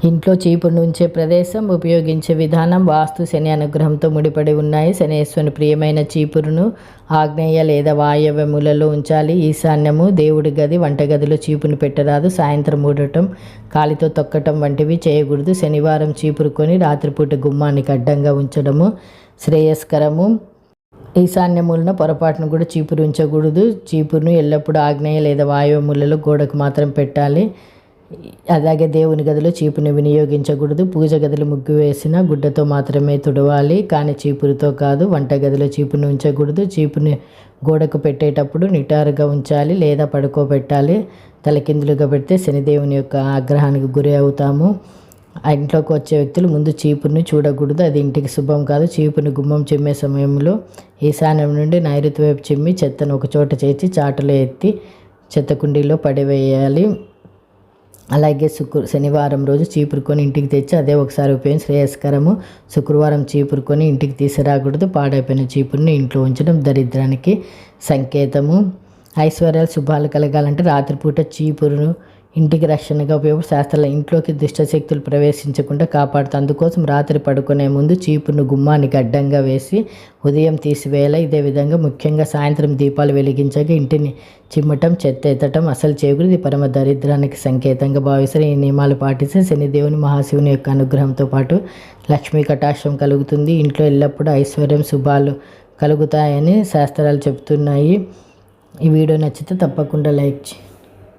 ఇంట్లో చీపురు ఉంచే ప్రదేశం, ఉపయోగించే విధానం, వాస్తు, శని అనుగ్రహంతో ముడిపడి ఉన్నాయి. శనేశ్వరుని ప్రియమైన చీపురును ఆగ్నేయ లేదా వాయవ్య మూలలో ఉంచాలి. ఈశాన్యము దేవుడి గది, వంటగదిలో చీపురును పెట్టరాదు. సాయంత్రం ఊడటం, కాలితో తొక్కటం వంటివి చేయకూడదు. శనివారం చీపురు కొని రాత్రిపూట గుమ్మానికి అడ్డంగా ఉంచడము శ్రేయస్కరము. ఈశాన్య మూలన పొరపాటును కూడా చీపురు ఉంచకూడదు. చీపురును ఎల్లప్పుడూ ఆగ్నేయ లేదా వాయువ్య మూలలో గోడకు మాత్రం పెట్టాలి. అలాగే దేవుని గదిలో చీపుని వినియోగించకూడదు. పూజ గదిలో ముగ్గు వేసిన గుడ్డతో మాత్రమే తుడవాలి, కానీ చీపురుతో కాదు. వంట గదిలో చీపుని ఉంచకూడదు. చీపుని గోడకు పెట్టేటప్పుడు నిటారుగా ఉంచాలి లేదా పడుకోబెట్టాలి. తలకిందులుగా పెడితే శనిదేవుని యొక్క ఆగ్రహానికి గురి అవుతాము. ఆ ఇంట్లోకి వచ్చే వ్యక్తులు ముందు చీపురుని చూడకూడదు, అది ఇంటికి శుభం కాదు. చీపుని గుమ్మం చిమ్మే సమయంలో ఈశాన్యం నుండి నైరుతి వైపు చిమ్మి చెత్తను ఒక చోట చేర్చి చాటులో ఎత్తి చెత్త కుండీలో పడివేయాలి. అలాగే శనివారం రోజు చీపురు కొని ఇంటికి తెచ్చి అదే ఒకసారి ఉపయోగం శ్రేయస్కరము. శుక్రవారం చీపురు కొని ఇంటికి తీసుకురాకూడదు. పాడైపోయిన చీపురుని ఇంట్లో ఉంచడం దరిద్రానికి సంకేతము. ఐశ్వర్యాలు శుభాలు కలగాలంటే రాత్రిపూట చీపురును ఇంటికి రక్షణగా ఉపయోగపడి శాస్త్రాల ఇంట్లోకి దుష్టశక్తులు ప్రవేశించకుండా కాపాడుతుంది. అందుకోసం రాత్రి పడుకునే ముందు చీపురును గుమ్మానికి అడ్డంగా వేసి ఉదయం తీసివేయాలి. ఇదే విధంగా ముఖ్యంగా సాయంత్రం దీపాలు వెలిగించగా ఇంటిని చిమ్మటం, చెత్త ఎత్తటం అసలు చేయకూడదు. ఇది పరమ దరిద్రానికి సంకేతంగా భావిస్తారు. ఈ నియమాలు పాటిస్తే శనిదేవుని మహాశివుని యొక్క అనుగ్రహంతో పాటు లక్ష్మీ కటాక్షం కలుగుతుంది. ఇంట్లో ఎల్లప్పుడూ ఐశ్వర్యం శుభాలు కలుగుతాయని శాస్త్రాలు చెబుతున్నాయి. ఈ వీడియో నచ్చితే తప్పకుండా లైక్ చేయండి.